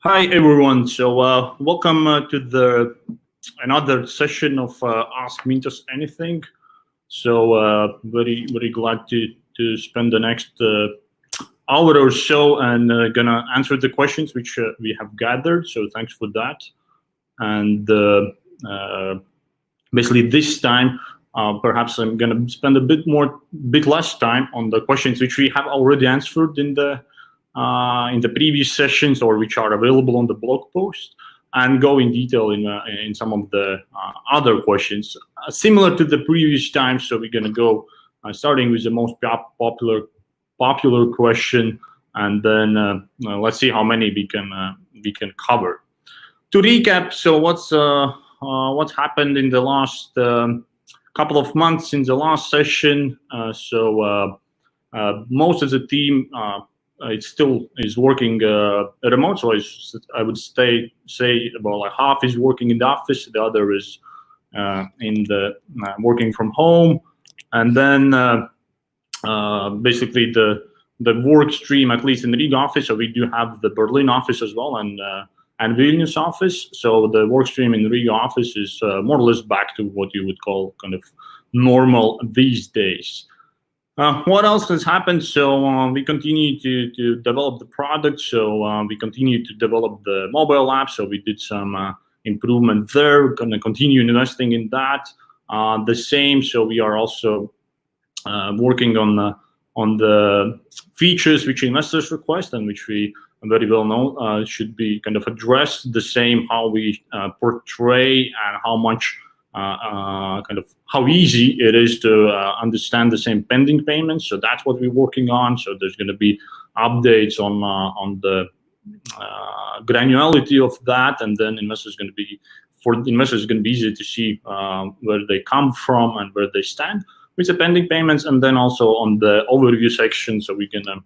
Hi everyone. So welcome to the another session of Ask Mintos Anything. So very glad to spend the next hour or so and gonna answer the questions which we have gathered. So thanks for that. And basically this time, perhaps I'm gonna spend a bit less time on the questions which we have already answered in the previous sessions or which are available on the blog post, and go in detail in some of the other questions similar to the previous time. So we're gonna go starting with the most popular question, and then let's see how many we can cover. To recap, so what's happened in the last couple of months in the last session? Most of the team it still is working remote, so I would say about like half is working in the office, the other is in the working from home, and then basically the work stream, at least in the Riga office. So we do have the Berlin office as well, and Vilnius office. So the work stream in the Riga office is more or less back to what you would call kind of normal these days. What else has happened? So we continue to develop the product. So we continue to develop the mobile app. So we did some improvement there. We're going to continue investing in that. The same. So we are also working on the features which investors request and which we very well know should be kind of addressed the same, how we portray and how much kind of how easy it is to understand the same pending payments. So that's what we're working on. So there's going to be updates on the granularity of that, and then investors going to be easy to see where they come from and where they stand with the pending payments, and then also on the overview section. So we're gonna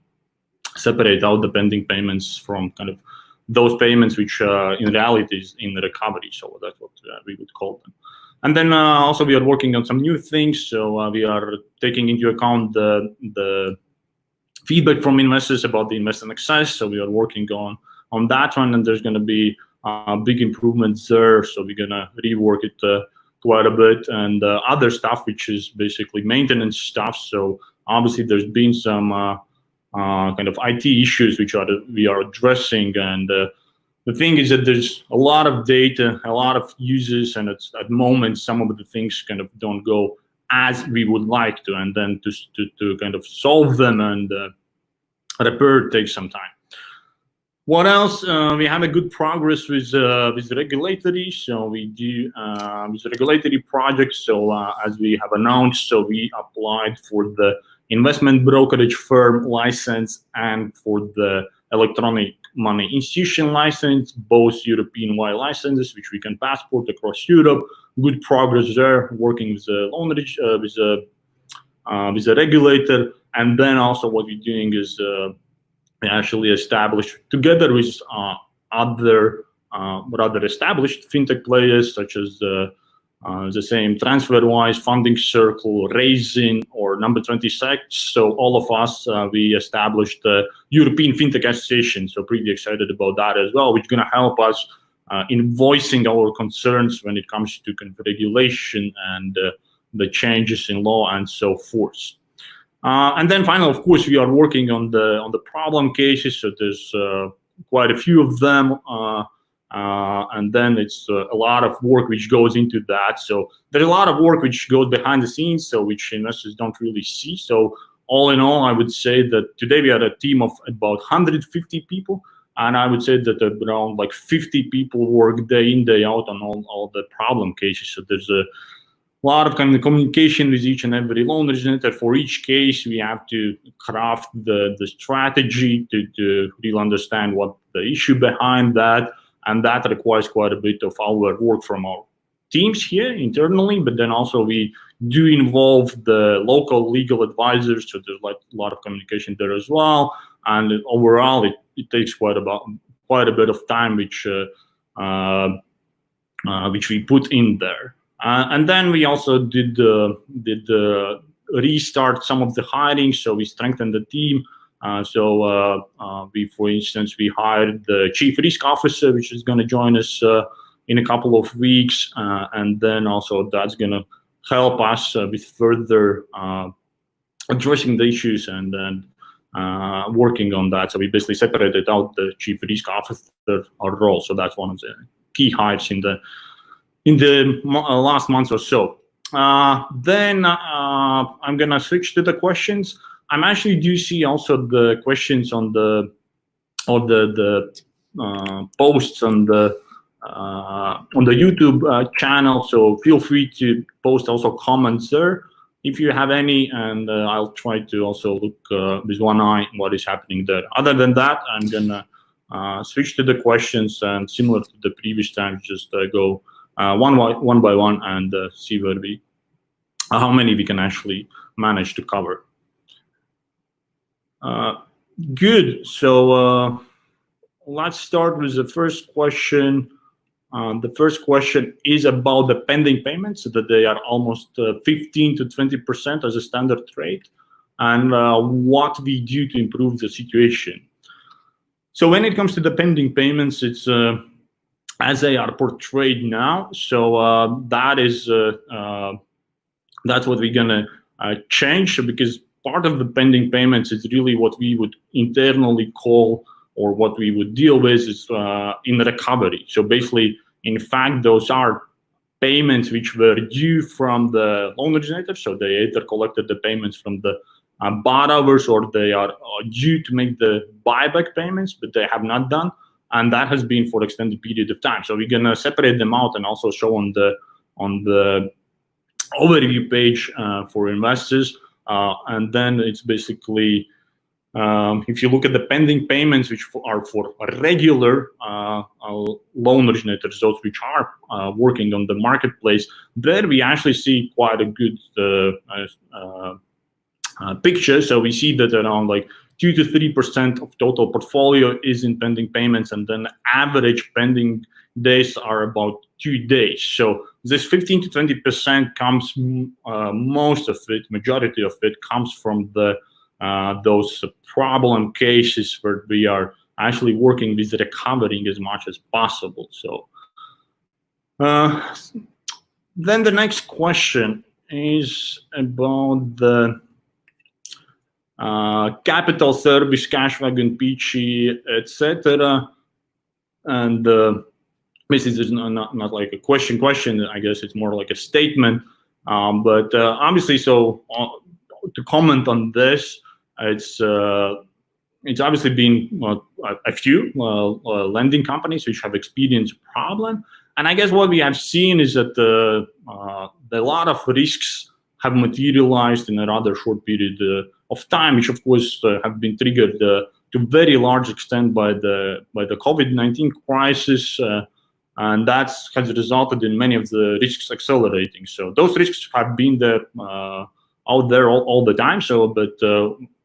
separate out the pending payments from kind of those payments which in reality is in recovery. So that's what we would call them. And then also we are working on some new things. So we are taking into account the feedback from investors about the investment access. So we are working on that one, and there's going to be big improvements there. So we're going to rework it quite a bit, and other stuff which is basically maintenance stuff. So obviously there's been some kind of IT issues which we are addressing, and the thing is that there's a lot of data, a lot of users, and it's at the moment some of the things kind of don't go as we would like to, and then to kind of solve them and repair takes some time. What else? We have a good progress with regulatory. So we do with regulatory projects. So as we have announced, so we applied for the investment brokerage firm license and for the electronic money institution license, both European-wide licenses, which we can passport across Europe. Good progress there, working with the loan with the regulator, and then also what we're doing is we actually established together with other rather established fintech players such as the same TransferWise, Funding Circle, Raisin, or Number 26. So all of us, we established the European Fintech Association. So pretty excited about that as well, which is going to help us in voicing our concerns when it comes to kind of regulation and the changes in law and so forth. And then finally, of course, we are working on the problem cases. So there's quite a few of them. And then it's a lot of work which goes into that. So there's a lot of work which goes behind the scenes, so which investors don't really see. So all in all, I would say that today we are a team of about 150 people, and I would say that around like 50 people work day in, day out on all the problem cases. So there's a lot of kind of communication with each and every loan originator. For each case, we have to craft the strategy to really understand what the issue behind that. And that requires quite a bit of our work from our teams here internally, but then also we do involve the local legal advisors, so there's like a lot of communication there as well. And overall, it takes quite a bit of time, which we put in there. And then we also did restart some of the hiring, so we strengthened the team. For instance, we hired the chief risk officer, which is going to join us in a couple of weeks, and then also that's going to help us with further addressing the issues and then working on that. So we basically separated out the chief risk officer role. So that's one of the key hires in the last month or so. Then I'm gonna switch to the questions. I'm actually do see also the questions on the posts on the YouTube channel. So feel free to post also comments there if you have any, and I'll try to also look with one eye what is happening there. Other than that, I'm gonna switch to the questions, and similar to the previous time, just go one by one and see where how many we can actually manage to cover. Good. So let's start with the first question. The first question is about the pending payments, so that they are almost 15 to 20% as a standard rate, and what we do to improve the situation. So when it comes to the pending payments, it's as they are portrayed now. So that's what we're gonna change, because part of the pending payments is really what we would internally call, or what we would deal with, is in recovery. So basically, in fact, those are payments which were due from the loan originator. So they either collected the payments from the borrowers, or they are due to make the buyback payments, but they have not done. And that has been for extended period of time. So we're gonna separate them out and also show on the overview page for investors. And then it's basically, if you look at the pending payments, which are for regular loan originators, those which are working on the marketplace, there we actually see quite a good picture. So we see that around like 2 to 3% of total portfolio is in pending payments, and then average pending days are about 2 days. So this 15 to 20% comes, most of it, majority of it, comes from the those problem cases where we are actually working with recovering as much as possible. So then the next question is about the capital service, cash wagon, peachy, etc. And this is not like a question. I guess it's more like a statement. But obviously, so to comment on this, it's obviously been a few lending companies which have experienced a problem. And I guess what we have seen is that a lot of risks have materialized in a rather short period of time, which of course have been triggered to a very large extent by the COVID-19 crisis, and that has resulted in many of the risks accelerating. So those risks have been there out there all the time. So, but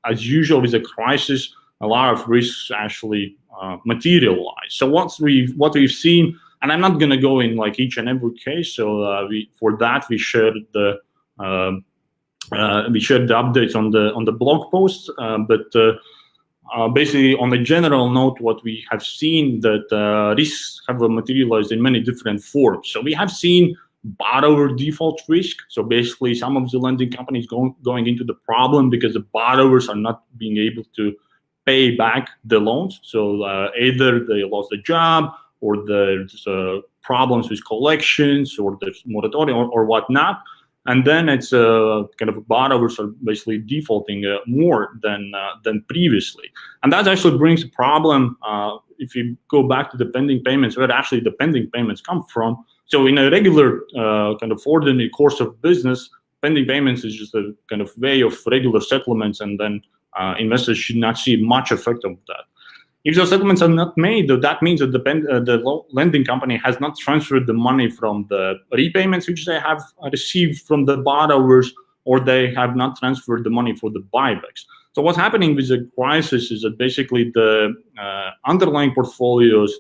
as usual with a crisis, a lot of risks actually materialize. So what we've seen, and I'm not going to go in like each and every case. So for that we shared the updates on the blog post. But basically, on a general note, what we have seen that risks have materialized in many different forms. So we have seen borrower default risk. So basically, some of the lending companies going into the problem because the borrowers are not being able to pay back the loans. So either they lost a job, or there's problems with collections, or there's moratorium or whatnot. And then it's kind of borrowers are basically defaulting more than previously. And that actually brings a problem if you go back to the pending payments, where actually the pending payments come from. So in a regular kind of ordinary course of business, pending payments is just a kind of way of regular settlements, and then investors should not see much effect of that. If those settlements are not made, that means that the lending company has not transferred the money from the repayments which they have received from the borrowers, or they have not transferred the money for the buybacks. So what's happening with the crisis is that basically the underlying portfolios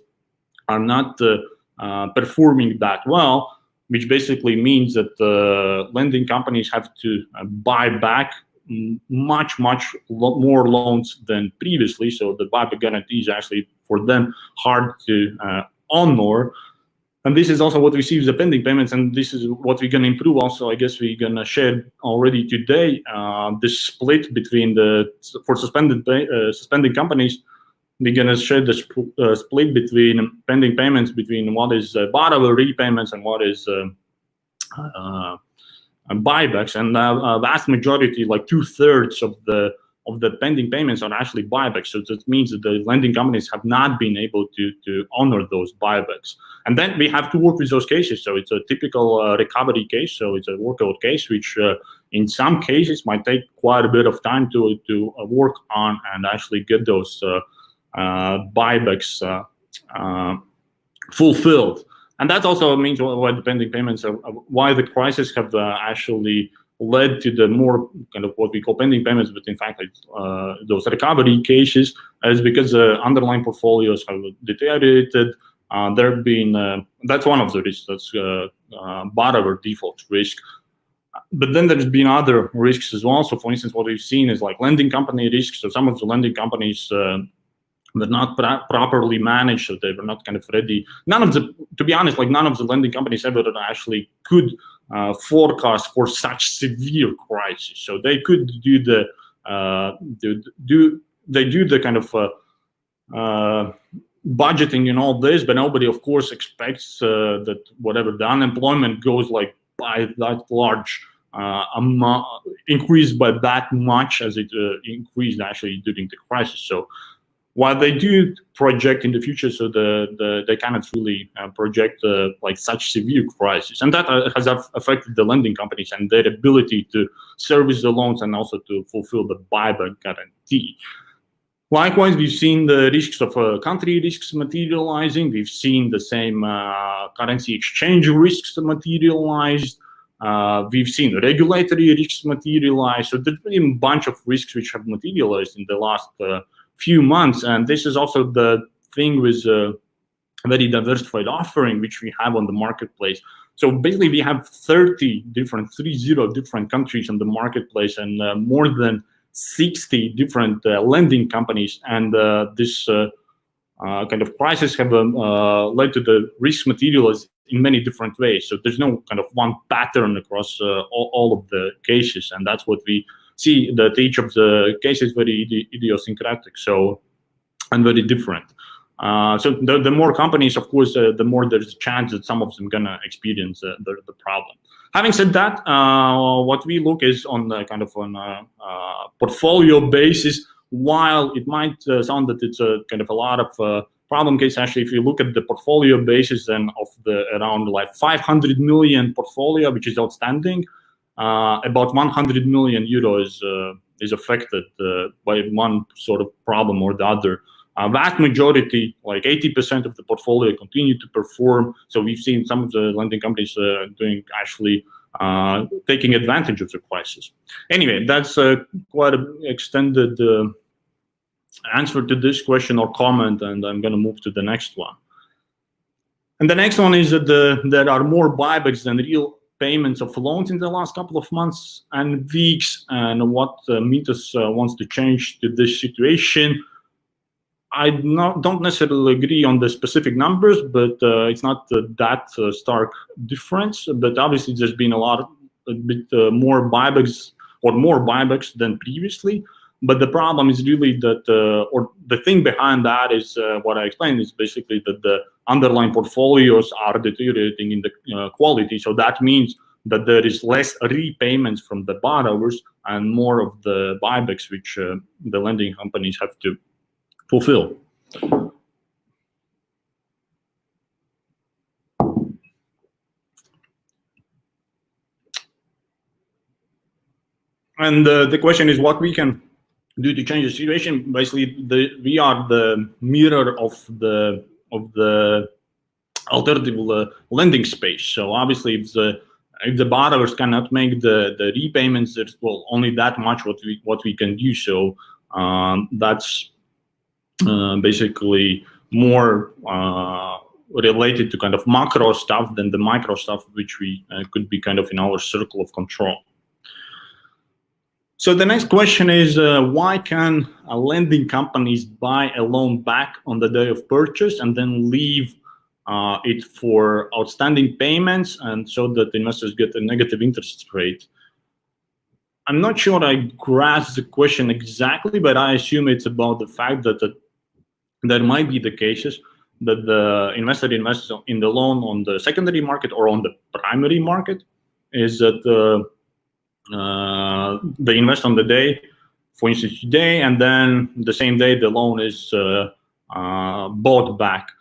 are not performing that well, which basically means that the lending companies have to buy back much more loans than previously. So the buyback guarantee is actually for them hard to honor. And this is also what we see with the pending payments, and this is what we're going to improve also. I guess we're going to share already today the split between for suspending companies. We're going to share the split between pending payments between what is borrower repayments and what is buybacks. And a vast majority, like 2/3 of the pending payments are actually buybacks. So that means that the lending companies have not been able to honor those buybacks. And then we have to work with those cases. So it's a typical recovery case. So it's a workout case, which in some cases might take quite a bit of time to work on and actually get those buybacks fulfilled. And that also means why the pending payments are, why the crisis have actually led to the more kind of what we call pending payments, but in fact those recovery cases, is because the underlying portfolios have deteriorated. There have been that's one of the risks. That's borrower default risk. But then there's been other risks as well. So for instance, what we've seen is like lending company risks. So some of the lending companies were not properly managed, so they were not kind of ready. To be honest, like none of the lending companies ever actually could forecast for such severe crisis. So they could do the kind of budgeting and all this, but nobody, of course, expects that whatever the unemployment goes like by that large increased by that much as it increased actually during the crisis. So while they do project in the future, so they cannot really project like such severe crisis, and that has affected the lending companies and their ability to service the loans and also to fulfill the buyback guarantee. Likewise, we've seen the risks of country risks materializing. We've seen the same currency exchange risks materialized. We've seen regulatory risks materialize. So there's been a bunch of risks which have materialized in the last few months, and this is also the thing with a very diversified offering which we have on the marketplace. So basically we have 30 different countries on the marketplace and more than 60 different lending companies, and this kind of crisis have led to the risk materialize in many different ways. So there's no kind of one pattern across all of the cases, and that's what we see, that each of the cases very idiosyncratic, so and very different. So the more companies, of course, the more there's a chance that some of them gonna experience the problem. Having said that, what we look is on the kind of on a portfolio basis. While it might sound that it's a kind of a lot of problem case, actually, if you look at the portfolio basis, then of the around like 500 million portfolio which is outstanding, about 100 million euros is affected by one sort of problem or the other. Vast majority, like 80% of the portfolio, continue to perform. So we've seen some of the lending companies doing actually taking advantage of the crisis. Anyway, that's quite an extended answer to this question or comment, and I'm going to move to the next one. And the next one is that there are more buybacks than real payments of loans in the last couple of months and weeks, and what Mintos wants to change to this situation. I don't necessarily agree on the specific numbers, but it's not that stark difference. But obviously, there's been a bit more buybacks than previously. But the problem is really that, or the thing behind that is what I explained is basically that the underlying portfolios are deteriorating in the quality. So that means that there is less repayments from the borrowers and more of the buybacks, which the lending companies have to fulfill. And the question is what we can do to change the situation. Basically, we are the mirror of the alternative lending space. So obviously, if the borrowers cannot make the repayments, there's only that much what we can do. So that's basically more related to kind of macro stuff than the micro stuff, which we could be kind of in our circle of control. So the next question is, why can lending companies buy a loan back on the day of purchase and then leave it for outstanding payments, and so that investors get a negative interest rate? I'm not sure I grasp the question exactly, but I assume it's about the fact that there might be the cases that the investor invests in the loan on the secondary market or on the primary market, is that they invest on the day, for instance, today, and then the same day the loan is bought back.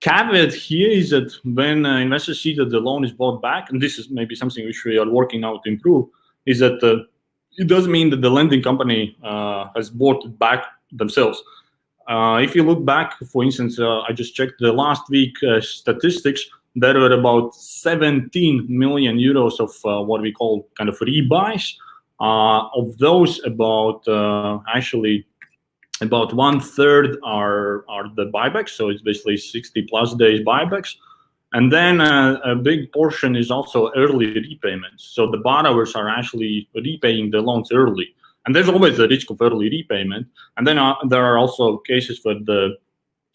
Caveat here is that when investors see that the loan is bought back, and this is maybe something which we are working now to improve, is that it doesn't mean that the lending company has bought it back themselves. If you look back, for instance, I just checked the last week statistics. There were about 17 million euros of what we call kind of rebuys. Of those, about 1/3 are the buybacks. So it's basically 60+ days buybacks. And then a big portion is also early repayments. So the borrowers are actually repaying the loans early. And there's always a risk of early repayment. And then there are also cases where the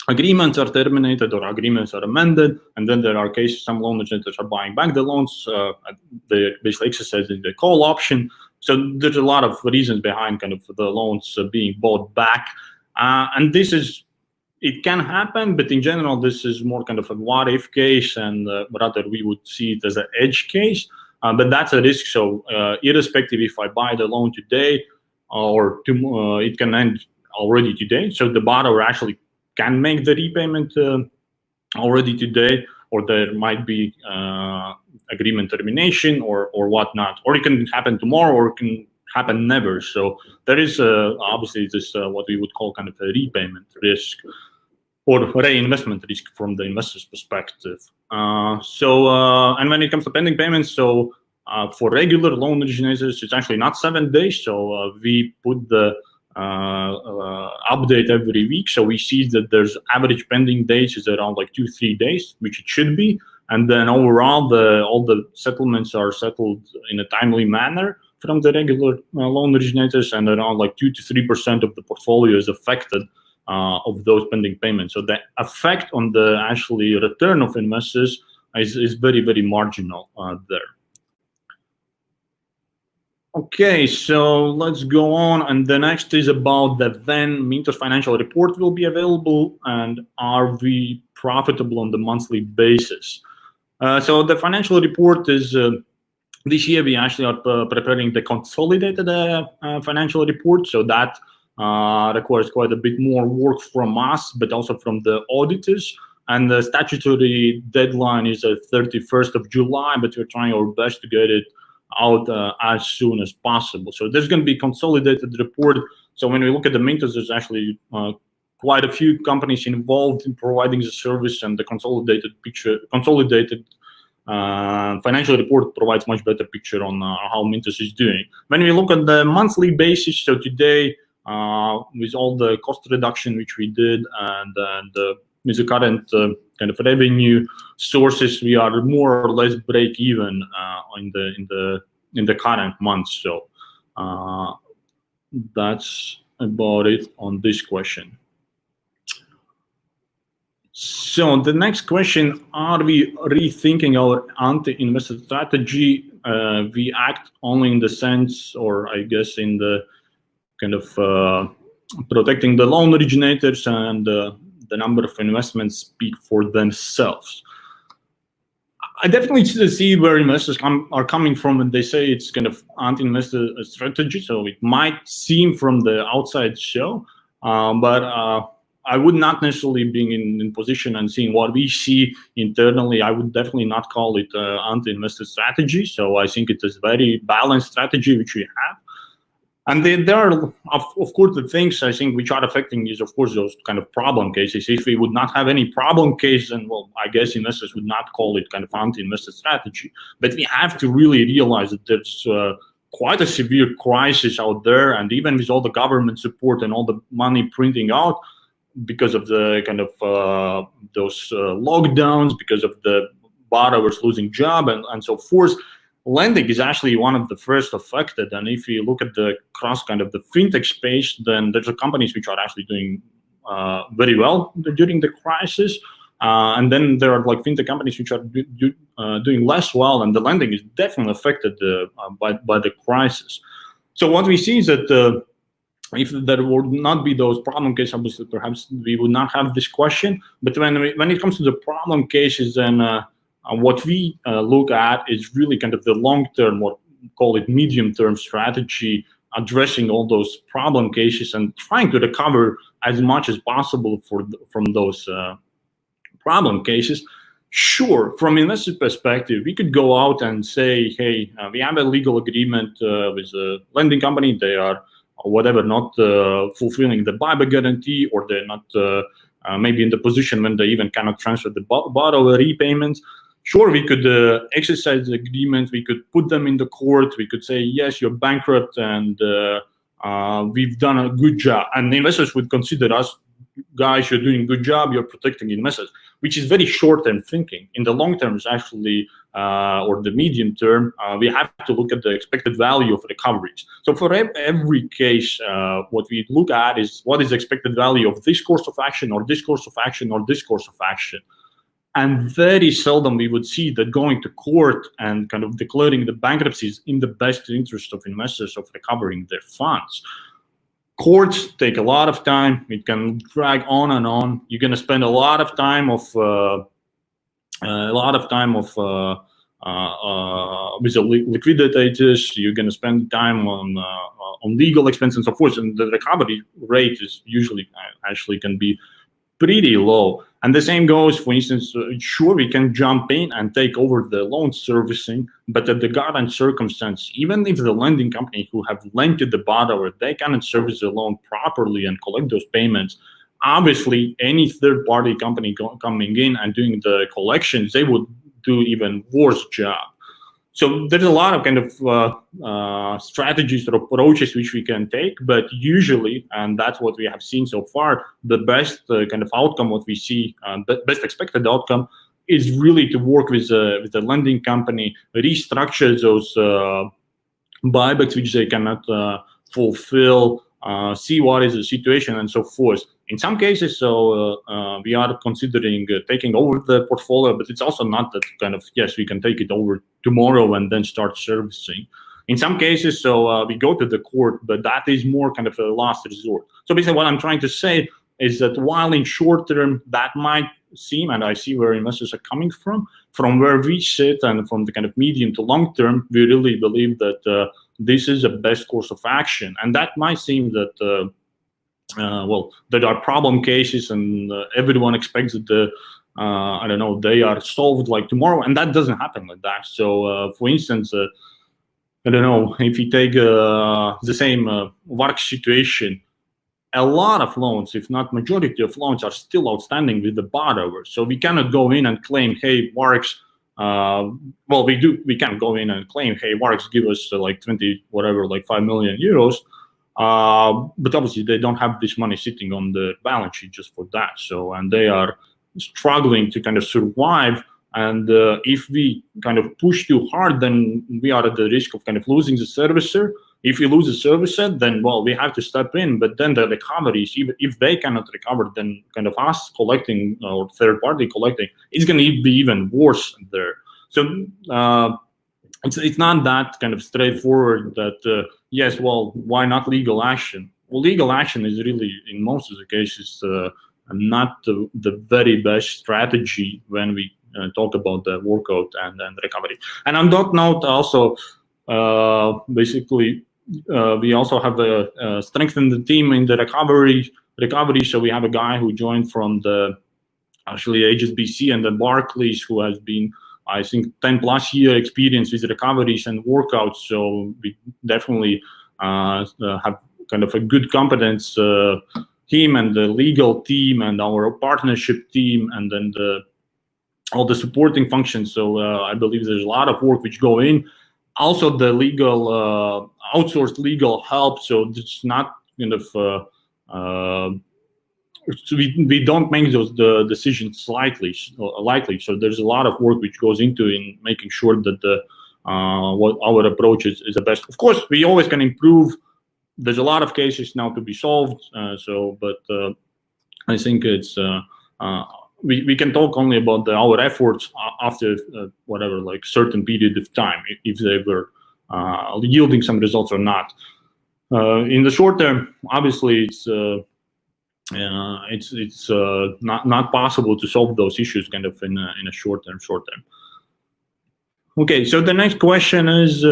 agreements are terminated or agreements are amended. And then there are cases, some loan originators are buying back the loans. They're basically exercising the call option. So there's a lot of reasons behind kind of the loans being bought back. And this is, it can happen, but in general, this is more kind of a what-if case, and rather we would see it as an edge case. But that's a risk. So irrespective if I buy the loan today or tomorrow, it can end already today. So the borrower actually can make the repayment already today, or there might be agreement termination or whatnot, or it can happen tomorrow, or it can happen never. So there is obviously this what we would call kind of a repayment risk or reinvestment risk from the investor's perspective. And when it comes to pending payments, so for regular loan originators, it's actually not 7 days. So we put the update every week. So we see that there's average pending days is around like 2-3 days, which it should be. And then overall, all the settlements are settled in a timely manner from the regular loan originators, and around like 2 to 3% of the portfolio is affected of those pending payments. So the effect on the actually return of investors is very, very marginal there. Okay, so let's go on. And the next is about the when Mintos financial report will be available, and are we profitable on the monthly basis? So the financial report is, this year we actually are preparing the consolidated financial report. So that requires quite a bit more work from us, but also from the auditors. And the statutory deadline is the 31st of July, but we're trying our best to get it out as soon as possible. So there's going to be consolidated report. So when we look at the Mintos, there's actually quite a few companies involved in providing the service, and the consolidated financial report provides much better picture on how Mintos is doing. When we look at the monthly basis, so today with all the cost reduction which we did, and with the current kind of revenue sources, we are more or less break even in the current month. So that's about it on this question. So the next question, are we rethinking our anti-investor strategy? We act only in the sense, or I guess in the kind of protecting the loan originators, and the number of investments speak for themselves. I definitely see where investors are coming from when they say it's kind of anti-investor strategy. So it might seem from the outside show, but I would not necessarily being in position and seeing what we see internally, I would definitely not call it anti-investor strategy. So I think it is a very balanced strategy which we have. And there are, of course, the things I think which are affecting is, of course, those kind of problem cases. If we would not have any problem case, then, well, I guess investors would not call it kind of anti-investor strategy. But we have to really realize that there's quite a severe crisis out there. And even with all the government support and all the money printing out, because of the kind of those lockdowns, because of the borrowers losing job and so forth, lending is actually one of the first affected. And if you look at the cross kind of the fintech space, then there's companies which are actually doing very well during the crisis. And then there are like fintech companies which are doing less well, and the lending is definitely affected by the crisis. So what we see is that if there would not be those problem cases, obviously perhaps we would not have this question. But when it comes to the problem cases, then what we look at is really kind of the long-term, or call it medium-term strategy, addressing all those problem cases and trying to recover as much as possible from those problem cases. Sure, from investor perspective, we could go out and say, hey, we have a legal agreement with a lending company. They are whatever not fulfilling the buyback guarantee, or they're not maybe in the position when they even cannot transfer the borrower repayments. Sure, we could exercise the agreement. We could put them in the court. We could say, yes, you're bankrupt, and we've done a good job. And the investors would consider us, guys, you're doing a good job. You're protecting investors, which is very short-term thinking. In the long term, is actually, or the medium term, we have to look at the expected value of recoveries. So for every case, what we look at is what is the expected value of this course of action, or this course of action, or this course of action. And very seldom we would see that going to court and kind of declaring the bankruptcies in the best interest of investors of recovering their funds. Courts take a lot of time. It can drag on and on. You're going to spend a lot of time with the liquidators. You're going to spend time on legal expenses and so forth. And the recovery rate is usually actually can be pretty low. And the same goes, for instance, sure, we can jump in and take over the loan servicing, but at the given circumstance, even if the lending company who have lent to the borrower, they cannot service the loan properly and collect those payments, obviously any third-party company coming in and doing the collections, they would do even worse job. So there's a lot of kind of strategies or approaches which we can take, but usually, and that's what we have seen so far, the best kind of outcome, what we see, the best expected outcome, is really to work with the lending company, restructure those buybacks which they cannot fulfill, see what is the situation and so forth. In some cases, we are considering taking over the portfolio, but it's also not that kind of, yes, we can take it over tomorrow and then start servicing. In some cases, we go to the court, but that is more kind of a last resort. So basically what I'm trying to say is that while in short term, that might seem, and I see where investors are coming from where we sit and from the kind of medium to long term, we really believe that this is the best course of action. And that might seem that, there are problem cases and everyone expects that they are solved like tomorrow, and that doesn't happen like that. So, for instance, if you take the same work situation, a lot of loans, if not majority of loans, are still outstanding with the borrower. So we cannot go in and claim, hey, Works, we can go in and claim, hey, Works, give us like 5 million euros. But obviously they don't have this money sitting on the balance sheet just for that. So, and they are struggling to kind of survive. And if we kind of push too hard, then we are at the risk of kind of losing the servicer. If we lose the servicer, then, we have to step in. But then the recoveries, even if they cannot recover, then kind of us collecting or third party collecting, it's going to be even worse there. So, it's not that kind of straightforward that, yes, why not legal action? Well, legal action is really, in most of the cases, not the very best strategy when we talk about the workout and the recovery. And on that note, also, we also have strengthened the team in the recovery. So we have a guy who joined from the HSBC and the Barclays, who has been, I think, 10 plus year experience with recoveries and workouts. So we definitely have kind of a good competence, him and the legal team and our partnership team, and then all the supporting functions. So I believe there's a lot of work which go in. Also the legal, outsourced legal help. So it's not kind of, so we don't make those decisions lightly. So there's a lot of work which goes into in making sure that what our approach is the best. Of course, we always can improve. There's a lot of cases now to be solved. But I think it's we can talk only about our efforts after whatever, like certain period of time, if they were yielding some results or not. In the short term, obviously, it's not possible to solve those issues kind of in a short term. Okay, so the next question is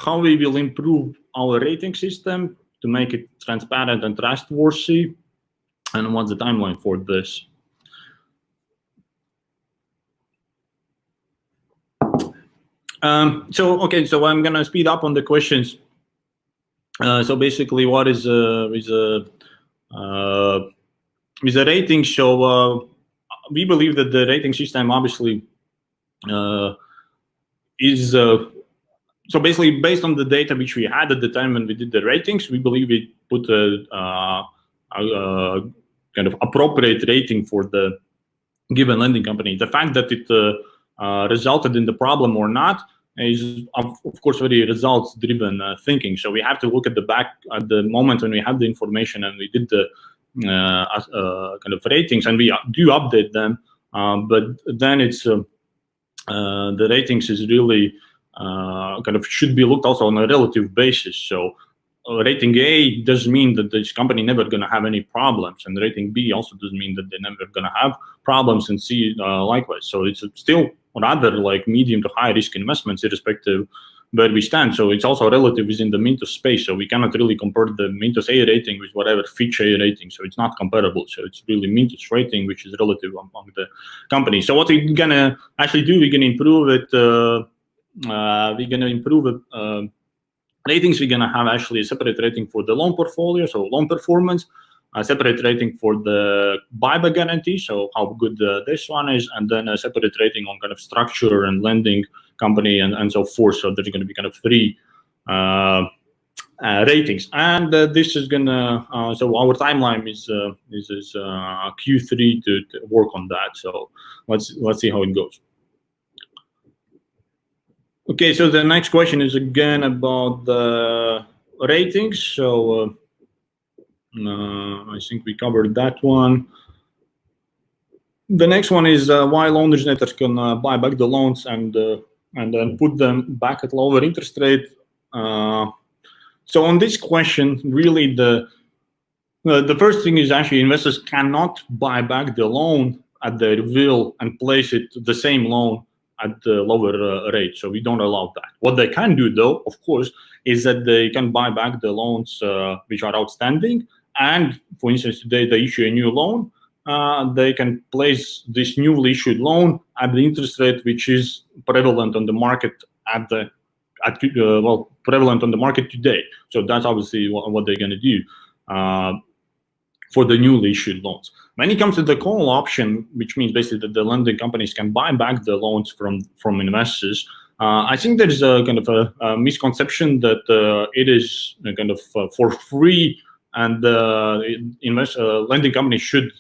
how we will improve our rating system to make it transparent and trustworthy, and what's the timeline for this? So I'm gonna speed up on the questions. So basically, what is with the rating? So we believe that the rating system obviously is so basically based on the data which we had at the time when we did the ratings. We believe we put a kind of appropriate rating for the given lending company. The fact that it resulted in the problem or not is of course very results driven thinking. So we have to look at the moment when we had the information and we did the kind of ratings, and we do update them, but then it's the ratings is really kind of should be looked also on a relative basis. So rating A doesn't mean that this company never going to have any problems, and rating B also doesn't mean that they're never going to have problems, and C likewise. So it's still rather like medium to high risk investments irrespective where we stand. So it's also relative within the Mintos space. So we cannot really compare the Mintos A rating with whatever Fitch A rating. So it's not comparable. So it's really Mintos rating, which is relative among the companies. So what we're gonna actually do, we're gonna improve it. Ratings. We're gonna have actually a separate rating for the loan portfolio, so loan performance, a separate rating for the buyback guarantee, so how good this one is, and then a separate rating on kind of structure and lending company and so forth. So there's going to be kind of 3 ratings, and this is gonna. So our timeline is Q3 to work on that. So let's see how it goes. Okay, so the next question is again about the ratings. So I think we covered that one. The next one is why loan originators can buy back the loans and then put them back at lower interest rate. So on this question, really the first thing is actually investors cannot buy back the loan at their will and place it the same loan at the lower rate. So we don't allow that. What they can do, though, of course, is that they can buy back the loans which are outstanding. And for instance, today they issue a new loan. They can place this newly issued loan at the interest rate which is prevalent on the market prevalent on the market today. So that's obviously what they're going to do for the newly issued loans. When it comes to the call option, which means basically that the lending companies can buy back the loans from investors, I think there is a kind of a misconception that it is kind of for free, and lending companies should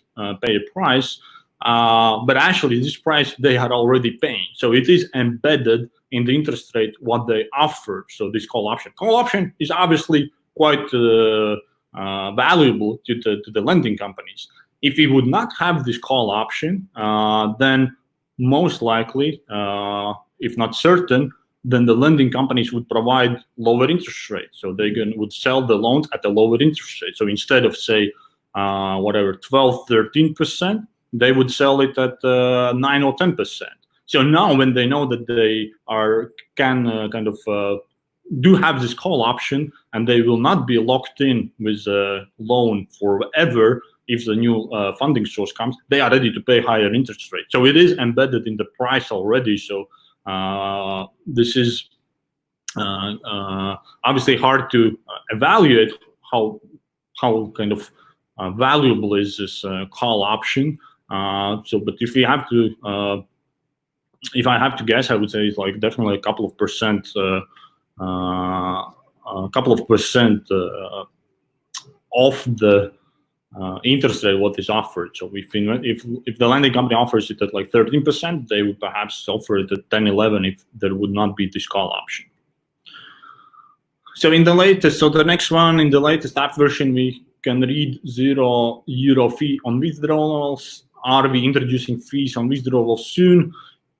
pay a price. But actually, this price they are already paying. So it is embedded in the interest rate what they offer. So this call option is obviously quite valuable to the lending companies. If we would not have this call option, then most likely, if not certain, then the lending companies would provide lower interest rates. So they would sell the loans at a lower interest rate. So instead of say, 12-13%, they would sell it at 9 or 10%. So now when they know that they do have this call option and they will not be locked in with a loan forever, if the new funding source comes, they are ready to pay higher interest rates. So it is embedded in the price already. So this is obviously hard to evaluate how kind of valuable is this call option. But if I have to guess, I would say it's like definitely a couple of percent off the interest rate what is offered. So if the lending company offers it at like 13%, they would perhaps offer it at 10, 11 if there would not be this call option. So the next one, in the latest app version, we can read €0 fee on withdrawals. Are we introducing fees on withdrawals soon?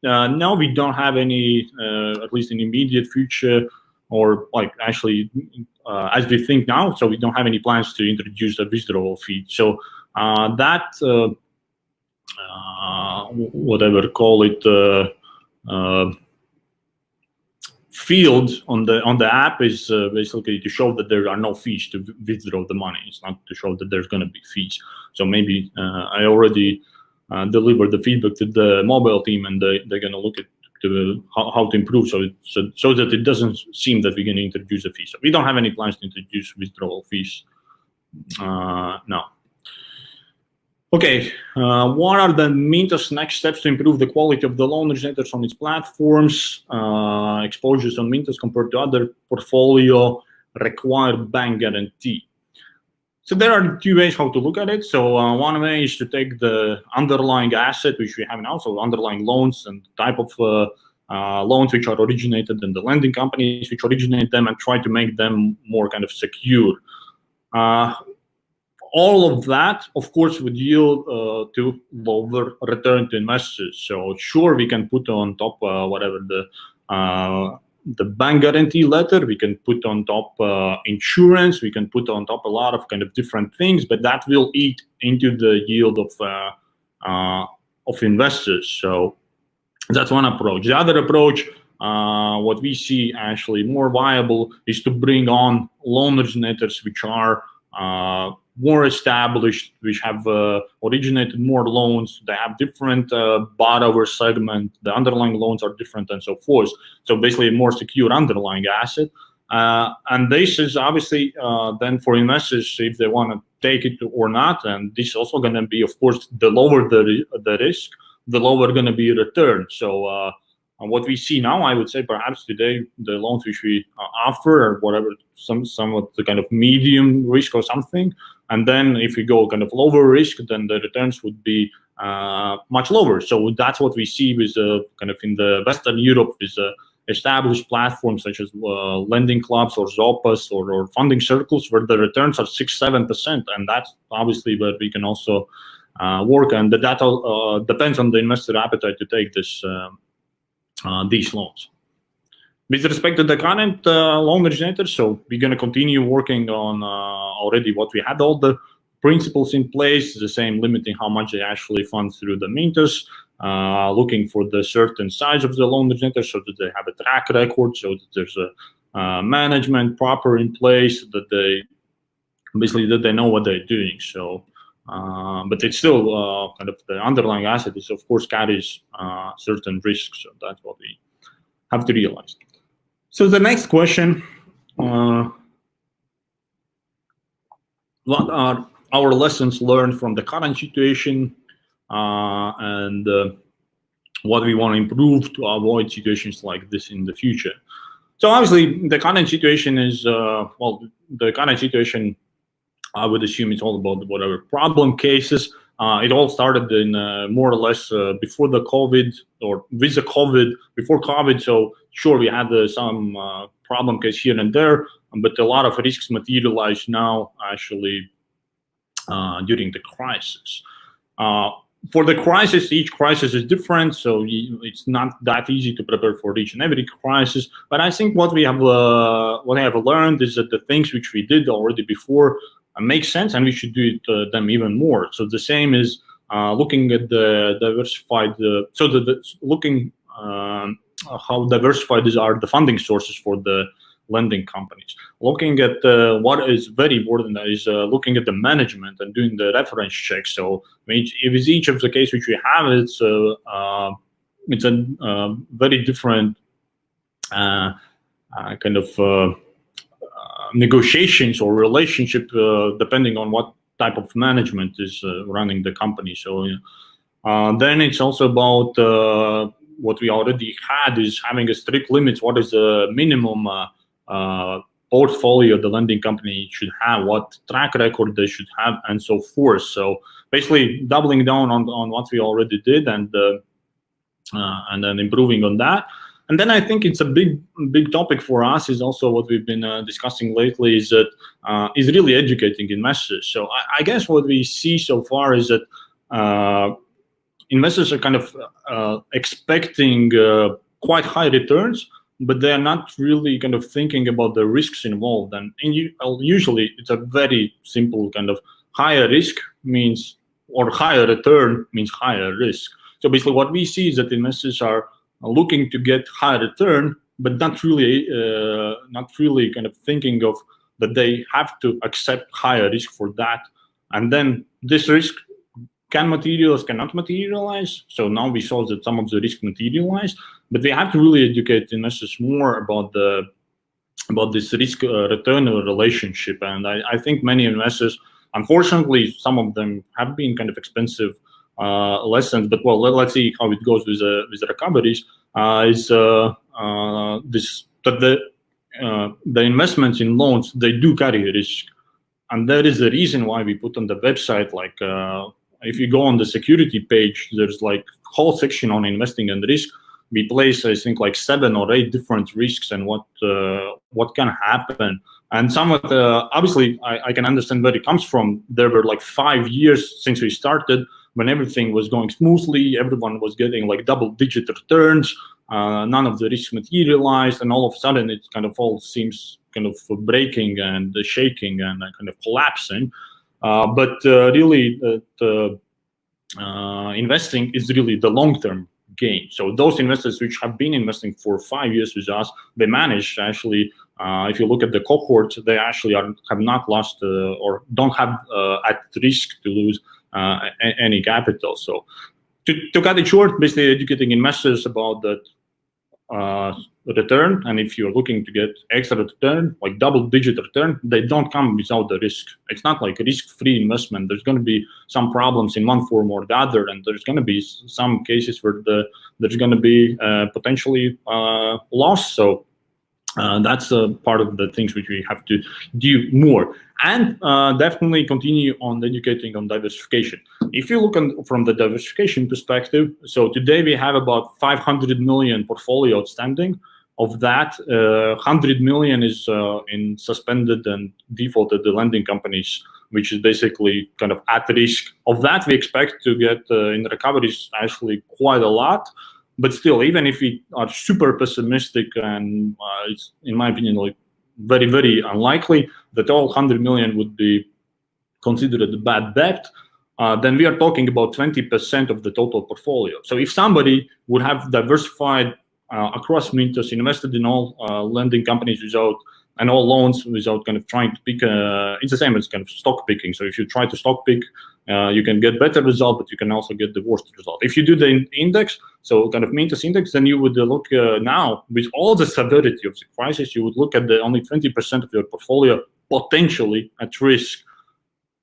No, we don't have any, at least in the immediate future, or like actually as we think now. So we don't have any plans to introduce a withdrawal fee. So whatever call it, field on the app is basically to show that there are no fees to withdraw the money. It's not to show that there's going to be fees. So maybe I already delivered the feedback to the mobile team, and they're going to look at how to improve so that it doesn't seem that we're going to introduce a fee. So we don't have any plans to introduce withdrawal fees now. Okay, what are the Mintos next steps to improve the quality of the loan originators on its platforms? Exposures on Mintos compared to other portfolio require bank guarantee. So there are two ways how to look at it. So one way is to take the underlying asset, which we have now, so underlying loans and type of loans which are originated in the lending companies which originate them, and try to make them more kind of secure. All of that, of course, would yield to lower return to investors. So sure, we can put on top whatever the bank guarantee letter, we can put on top insurance, we can put on top a lot of kind of different things, but that will eat into the yield of investors. So that's one approach. The other approach, what we see actually more viable, is to bring on loan originators which are more established, which have originated more loans. They have different borrower segment. The underlying loans are different, and so forth. So basically, a more secure underlying asset. And this is obviously then for investors if they want to take it or not. And this is also going to be, of course, the lower the risk, the lower going to be return. So what we see now, I would say perhaps today, the loans which we offer or whatever, somewhat the kind of medium risk or something. And then if we go kind of lower risk, then the returns would be much lower. So that's what we see with kind of in the Western Europe with established platforms such as lending clubs or Zopas or funding circles, where the returns are 6-7%. And that's obviously where we can also work. And the data depends on the investor appetite to take these loans. With respect to the current loan originators, so we're going to continue working on already what we had, all the principles in place, the same limiting how much they actually fund through the Mintos, looking for the certain size of the loan originator so that they have a track record, so that there's a management proper in place, that they know what they're doing. So, but it's still kind of the underlying asset is, of course, carries certain risks. So that's what we have to realize. So the next question, what are our lessons learned from the current situation and what we want to improve to avoid situations like this in the future? So obviously the current situation is, the current situation, I would assume it's all about whatever problem cases. It all started in more or less before the COVID or with the COVID, before COVID. So sure, we had some problem case here and there, but a lot of risks materialize now actually during the crisis. For the crisis, each crisis is different, so it's not that easy to prepare for each and every crisis. But I think what I have learned is that the things which we did already before make sense, and we should do them even more. So the same is looking at the diversified, looking how diversified are the funding sources for the lending companies. Looking at what is very important is looking at the management and doing the reference checks. So if it's each of the case which we have, it's a very different kind of negotiations or relationship depending on what type of management is running the company. So then it's also about what we already had is having a strict limits. What is the minimum portfolio the lending company should have, what track record they should have, and so forth. So basically doubling down on what we already did, and then improving on that. And then I think it's a big topic for us is also what we've been discussing lately is that is really educating investors. So I guess what we see so far is that investors are kind of expecting quite high returns, but they are not really kind of thinking about the risks involved. And usually it's a very simple kind of higher risk means, or higher return means higher risk. So basically what we see is that investors are looking to get higher return, but not really kind of thinking of that they have to accept higher risk for that. And then this risk can materialize, cannot materialize. So now we saw that some of the risk materialized, but we have to really educate investors more about this risk return relationship. And I think many investors, unfortunately, some of them have been kind of expensive lessons. But well, let's see how it goes with the recoveries. Is this that the investments in loans, they do carry risk, and that is the reason why we put on the website, like if you go on the security page, there's like whole section on investing and risk. We place, I think, like 7 or 8 different risks and what can happen. And some of the, obviously, I can understand where it comes from. There were like 5 years since we started when everything was going smoothly, everyone was getting like double-digit returns, none of the risks materialized, and all of a sudden it kind of all seems kind of breaking and shaking and kind of collapsing. But really, investing is really the long-term game. So those investors which have been investing for 5 years with us, they manage actually, if you look at the cohort, they actually have not lost or don't have at risk to lose any capital. So to cut it short, basically educating investors about that return, and if you're looking to get extra return, like double-digit return, they don't come without the risk. It's not like a risk-free investment. There's going to be some problems in one form or the other, and there's going to be some cases where there's going to be potentially loss. So that's part of the things which we have to do more, and definitely continue on educating on diversification. If you look from the diversification perspective, so today we have about 500 million portfolio outstanding. Of that, 100 million is in suspended and defaulted lending companies, which is basically kind of at risk. Of that, we expect to get in recoveries actually quite a lot. But still, even if we are super pessimistic, and it's, in my opinion, like very, very unlikely that all 100 million would be considered a bad debt, then we are talking about 20% of the total portfolio. So if somebody would have diversified across Mintos, invested in all lending companies without, and all loans without kind of trying to pick, it's the same as kind of stock picking. So if you try to stock pick, you can get better result, but you can also get the worst result. If you do the index, so kind of Mintos index, then you would look now with all the severity of the crisis, you would look at the only 20% of your portfolio potentially at risk.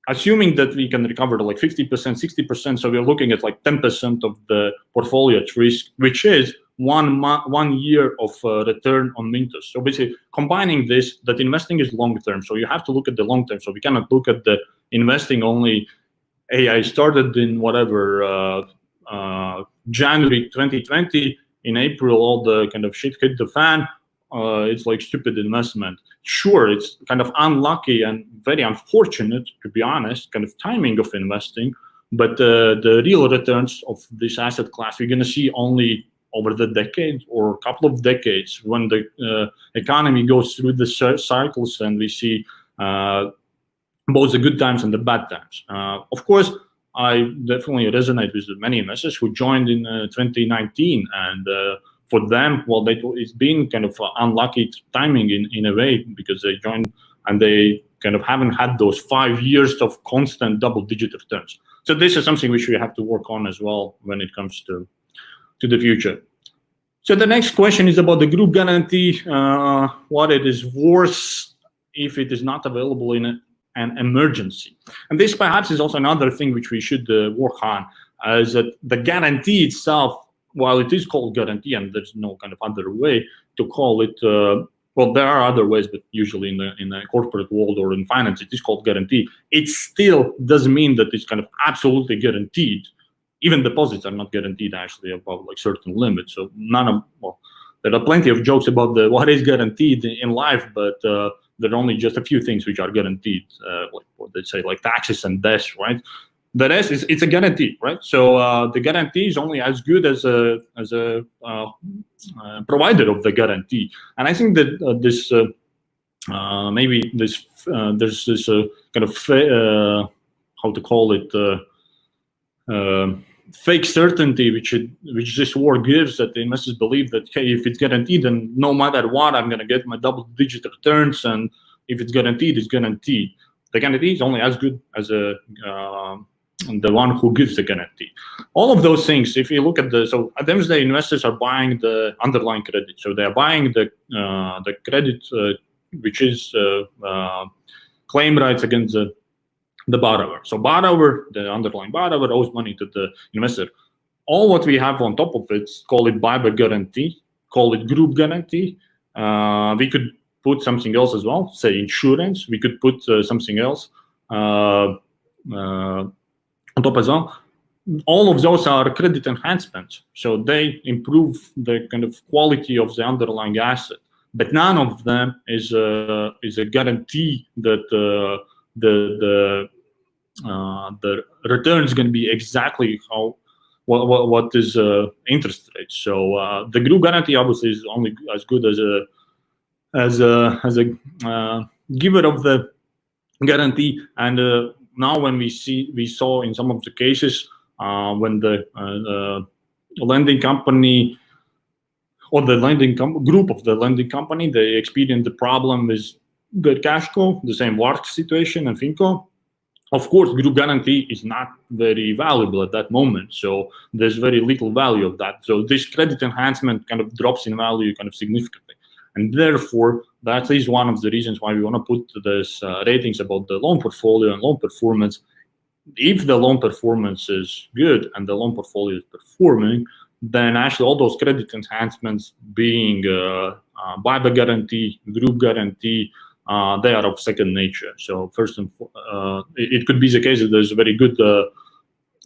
Assuming that we can recover to like 50%, 60%, so we're looking at like 10% of the portfolio at risk, which is 1 year of return on Mintos. So basically combining this, that investing is long-term. So you have to look at the long-term. So we cannot look at the investing only, hey, I started in whatever, January 2020, in April, all the kind of shit hit the fan. It's like stupid investment. Sure, it's kind of unlucky and very unfortunate, to be honest, kind of timing of investing. But the real returns of this asset class, we're going to see only over the decade or a couple of decades when the economy goes through the cycles and we see both the good times and the bad times. Of course, I definitely resonate with many investors who joined in 2019, and for them, well, it's been kind of unlucky timing in a way, because they joined and they kind of haven't had those 5 years of constant double-digit returns. So this is something which we have to work on as well when it comes to the future. So the next question is about the group guarantee, what it is worth if it is not available in an emergency. And this perhaps is also another thing which we should work on, is that the guarantee itself, while it is called guarantee and there's no kind of other way to call it, well, there are other ways, but usually in the corporate world or in finance, it is called guarantee. It still doesn't mean that it's kind of absolutely guaranteed. Even deposits are not guaranteed actually above like certain limits. So there are plenty of jokes about what is guaranteed in life, but there are only just a few things which are guaranteed, like what they say, like taxes and death, right? The rest it's a guarantee, right? So the guarantee is only as good as a provider of the guarantee. And I think that there's this kind of how to call it, fake certainty which this war gives, that the investors believe that, hey, if it's guaranteed, then no matter what, I'm going to get my double-digit returns, and if it's guaranteed, it's guaranteed. The guarantee is only as good as the one who gives the guarantee. All of those things, if you look at so at the end of the day, investors are buying the underlying credit. So they are buying the credit which is claim rights against the borrower. So borrower, the underlying borrower, owes money to the investor. All what we have on top of it, call it buyback guarantee, call it group guarantee. We could put something else as well, say insurance. We could put something else on top as well. All of those are credit enhancements. So they improve the kind of quality of the underlying asset. But none of them is a guarantee that the return is going to be exactly what is interest rate. So the group guarantee obviously is only as good as a giver of the guarantee. And now when we saw in some of the cases when the lending company or the lending group of the lending company, they experienced the problem with the cash flow, the same work situation and Finco. Of course, group guarantee is not very valuable at that moment, so there's very little value of that. So this credit enhancement kind of drops in value kind of significantly. And therefore, that is one of the reasons why we want to put this ratings about the loan portfolio and loan performance. If the loan performance is good and the loan portfolio is performing, then actually all those credit enhancements being buyback guarantee, group guarantee, they are of second nature. So first, it could be the case that there's a very good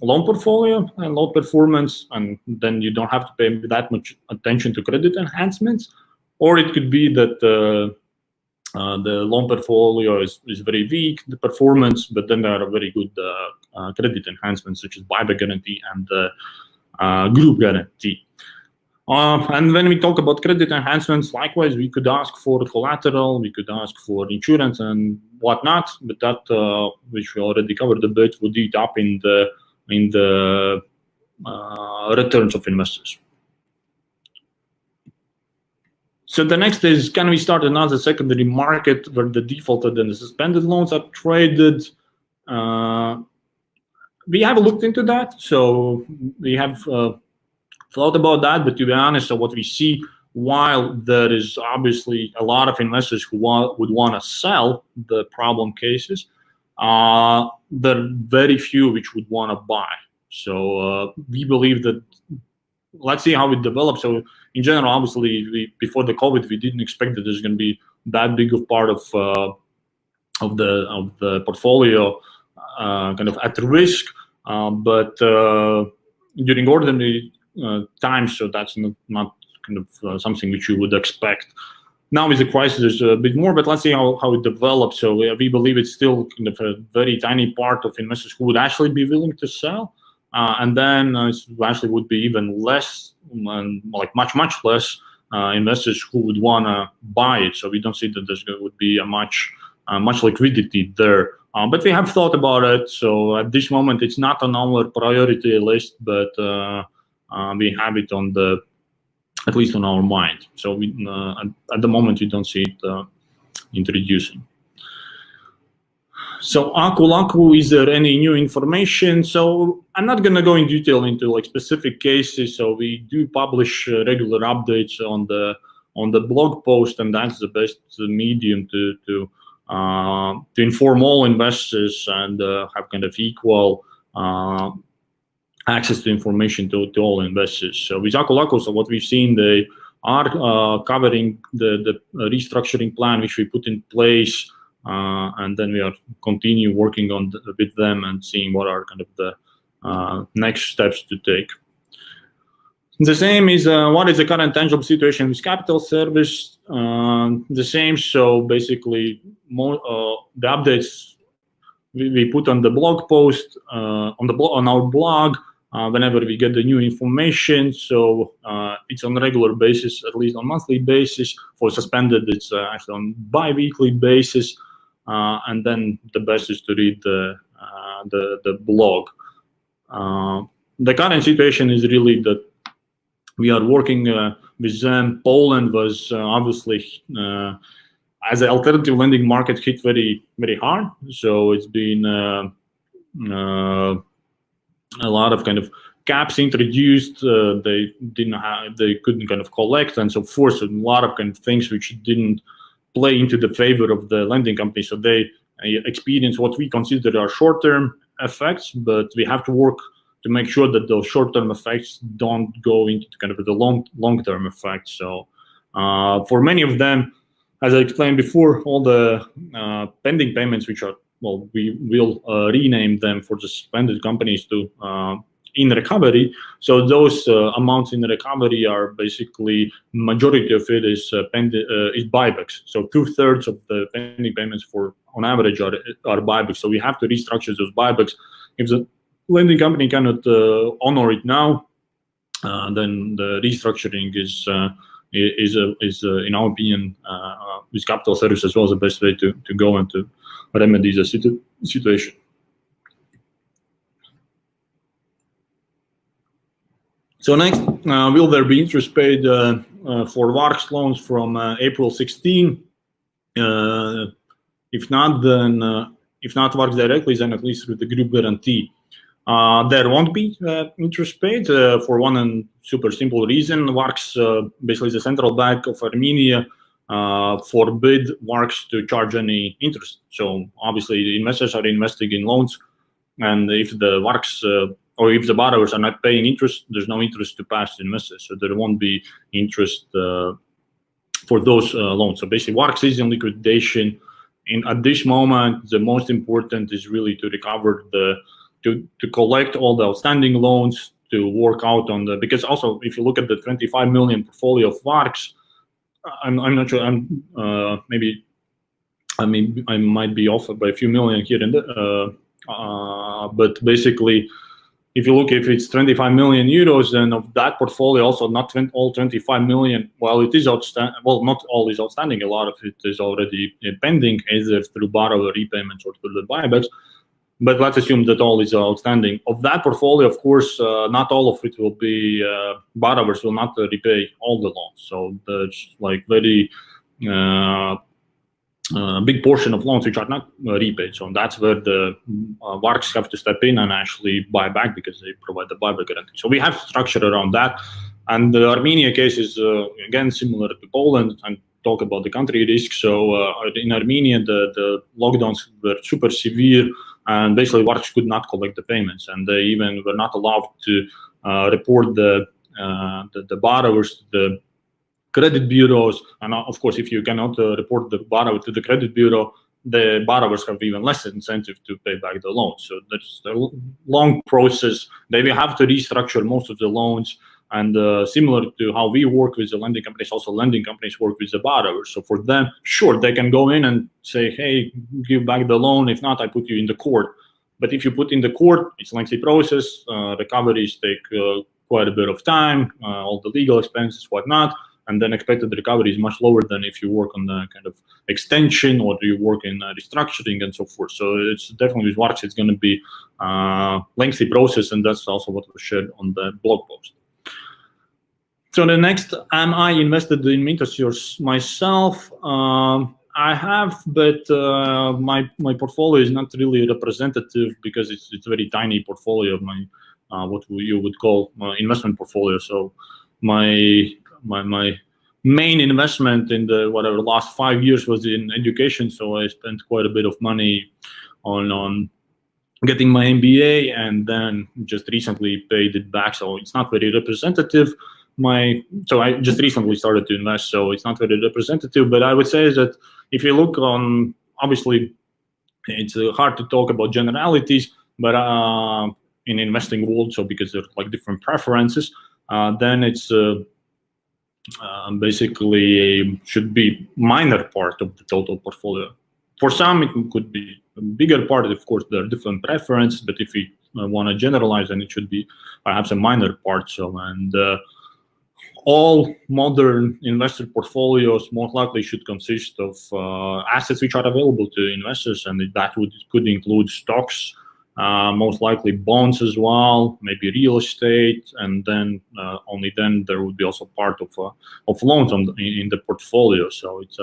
loan portfolio and loan performance, and then you don't have to pay that much attention to credit enhancements. Or it could be that the loan portfolio is very weak, the performance, but then there are very good credit enhancements such as buyback guarantee and group guarantee. And when we talk about credit enhancements, likewise, we could ask for collateral, we could ask for insurance and whatnot, but that, which we already covered a bit, would eat up in the returns of investors. So the next is, can we start another secondary market where the defaulted and the suspended loans are traded? We have looked into that, so we have thought about that, but to be honest, so what we see, while there is obviously a lot of investors who would want to sell the problem cases, there are very few which would want to buy. So we believe that, let's see how it develops. So in general, obviously, before the COVID, we didn't expect that there's going to be that big of part of the portfolio kind of at risk, but during ordinary times, so that's not kind of something which you would expect. Now with the crisis, there's a bit more, but let's see how it develops. So we believe it's still kind of a very tiny part of investors who would actually be willing to sell, and then it actually would be even less, like much less investors who would want to buy it. So we don't see that there would be a much liquidity there. But we have thought about it. So at this moment, it's not on our priority list, but we have it on at least on our mind. So we, at the moment, we don't see it introducing. So Aku, is there any new information? So I'm not going to go in detail into like specific cases. So we do publish regular updates on the blog post, and that's the best medium to inform all investors and have kind of equal access to information to all investors. So with Aku, so what we've seen, they are covering the restructuring plan which we put in place, and then we are continue working on with them and seeing what are kind of the next steps to take. The same is what is the current tangible situation with capital service. The same, so basically the updates we put on the blog post on our blog whenever we get the new information. So it's on a regular basis, at least on monthly basis. For suspended, it's actually on bi-weekly basis. And then the best is to read the blog. The current situation is really that we are working with them. Poland was obviously as an alternative lending market hit very, very hard. So it's been a lot of kind of caps introduced. They couldn't kind of collect and so forth. So a lot of kind of things which didn't play into the favor of the lending company. So they experience what we consider are short-term effects, but we have to work to make sure that those short-term effects don't go into kind of the long-term effects. So for many of them, as I explained before, all the pending payments, which are, well, we will rename them for the suspended companies to in recovery. So those amounts in recovery are basically, majority of it is buybacks. So 2/3 of the pending payments for on average are buybacks. So we have to restructure those buybacks. If the lending company cannot honor it now, then the restructuring is in our opinion, with capital service as well, the best way to go and to remedy the situation. So next, will there be interest paid for VARCS loans from April 16? If not, then if not VARCS directly, then at least through the group guarantee. There won't be interest paid for one and super simple reason. VARCS, basically the central bank of Armenia, forbid VARCS to charge any interest. So obviously the investors are investing in loans, and if the VARCS or if the borrowers are not paying interest, there's no interest to pass to investors. So there won't be interest for those loans. So basically VARCS is in liquidation. At this moment, the most important is really to recover to collect all the outstanding loans, to work out on because also if you look at the 25 million portfolio of VARCS, I'm not sure. I might be off by a few million here and there, but basically, if you look, if it's 25 million euros, then of that portfolio, also not all 25 million. While it is outstanding, well, not all is outstanding. A lot of it is already pending, either through borrower repayments or through the buybacks. But let's assume that all is outstanding. Of that portfolio, of course, not all of it will be, borrowers will not repay all the loans. So there's like very big portion of loans which are not repaid. So that's where the VARCS have to step in and actually buy back because they provide the buyback guarantee. So we have structure around that. And the Armenia case is, again, similar to Poland, and talk about the country risk. So in Armenia, the lockdowns were super severe, and basically VARCS could not collect the payments, and they even were not allowed to report the borrowers to the credit bureaus. And of course, if you cannot report the borrower to the credit bureau, the borrowers have even less incentive to pay back the loans. So that's a long process. They will have to restructure most of the loans. And similar to how we work with the lending companies, also lending companies work with the borrowers. So for them, sure, they can go in and say, hey, give back the loan. If not, I put you in the court. But if you put in the court, it's a lengthy process. Recoveries take quite a bit of time, all the legal expenses, whatnot. And then expected recovery is much lower than if you work on the kind of extension or you work in restructuring and so forth. So it's definitely with VARCS, it's going to be a lengthy process. And that's also what was shared on the blog post. So the next, am I invested in Mintos myself? I have, but my portfolio is not really representative because it's a very tiny portfolio of my what you would call investment portfolio. So my main investment in the last 5 years was in education. So I spent quite a bit of money on getting my MBA, and then just recently paid it back. So it's not very representative. so I just recently started to invest, so it's not very representative, but I would say that if you look on, obviously it's hard to talk about generalities, but in investing world, so because there's like different preferences, then it's basically should be minor part of the total portfolio. For some, it could be a bigger part. Of course, there are different preferences, but if we want to generalize, then it should be perhaps a minor part. So, and all modern investor portfolios most likely should consist of assets which are available to investors, and that could include stocks, most likely bonds as well, maybe real estate, and then only then there would be also part of loans in the portfolio. So it's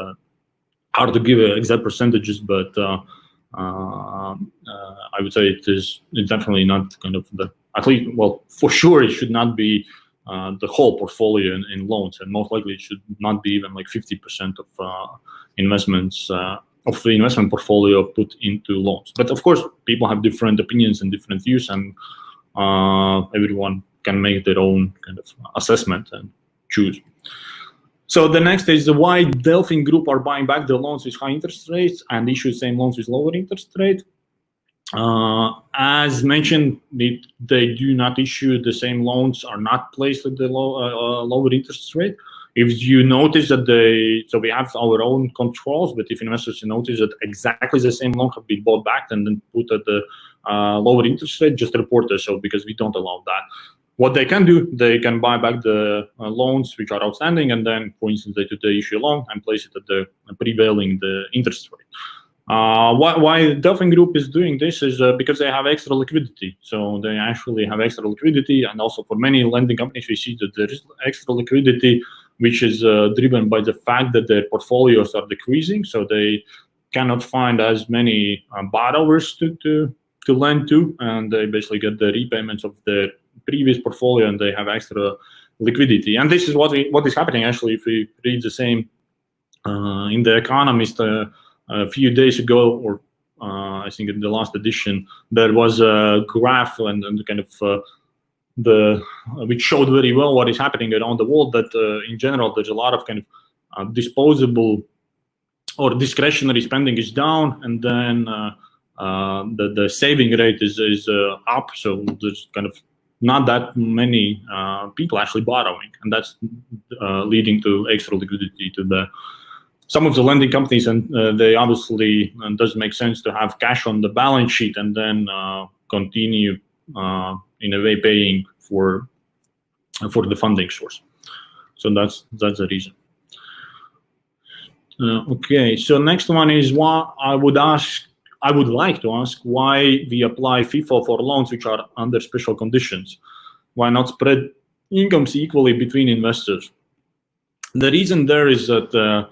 hard to give exact percentages, but I would say it's definitely not kind of at least, well, for sure it should not be the whole portfolio in loans, and most likely it should not be even like 50% of investments of the investment portfolio put into loans. But of course, people have different opinions and different views, and everyone can make their own kind of assessment and choose. So the next is why Delfin Group are buying back the loans with high interest rates and issue the same loans with lower interest rate. As mentioned, they do not issue the same loans, are not placed at the lower interest rate. If you notice that so we have our own controls, but if investors notice that exactly the same loan have been bought back and then put at the lower interest rate, just report us, so because we don't allow that. What they can do, they can buy back the loans which are outstanding, and then, for instance, they issue a loan and place it at the prevailing interest rate. Why Delfin Group is doing this is because they have extra liquidity. So they actually have extra liquidity, and also for many lending companies, we see that there is extra liquidity, which is driven by the fact that their portfolios are decreasing. So they cannot find as many borrowers to lend to, and they basically get the repayments of their previous portfolio, and they have extra liquidity. And this is what is happening actually. If we read the same in The Economist a few days ago, or I think in the last edition, there was a graph and kind of which showed very well what is happening around the world, that in general there's a lot of kind of disposable or discretionary spending is down, and then the saving rate is up. So there's kind of not that many people actually borrowing, and that's leading to extra liquidity to some of the lending companies, and they obviously doesn't make sense to have cash on the balance sheet and then continue in a way paying for the funding source. So that's the reason. Okay, so next one is why I would like to ask why we apply FIFO for loans which are under special conditions. Why not spread incomes equally between investors? The reason there is that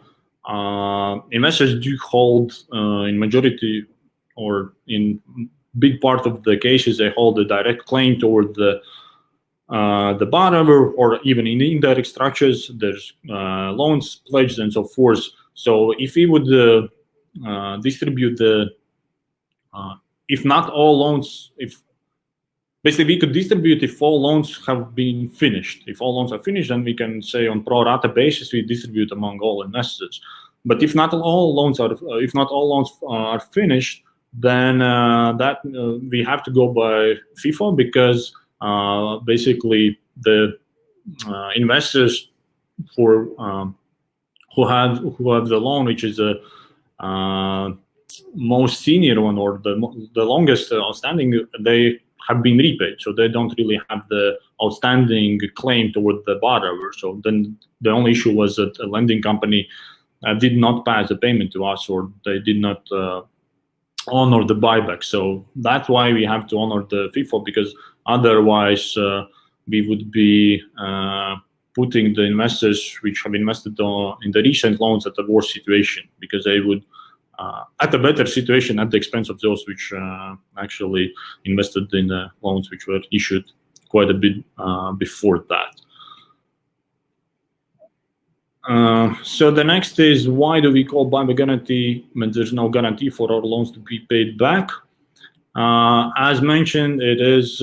investors do hold, in majority or in big part of the cases, they hold a direct claim toward the borrower, or even in indirect structures, there's loans pledged and so forth. So if we would distribute if not all loans, basically we could distribute if all loans have been finished. If all loans are finished, then we can say on pro rata basis we distribute among all investors. But if not all loans are finished, then we have to go by FIFO, because basically the investors who have the loan, which is a most senior one or the longest outstanding, they have been repaid, so they don't really have the outstanding claim toward the borrower. So then the only issue was that a lending company did not pass the payment to us, or they did not honor the buyback. So that's why we have to honor the FIFO, because otherwise we would be putting the investors which have invested in the recent loans at a worse situation, because they would at a better situation at the expense of those which actually invested in the loans which were issued quite a bit before that. So the next is, why do we call buyback guarantee when there's no guarantee for our loans to be paid back? As mentioned, it is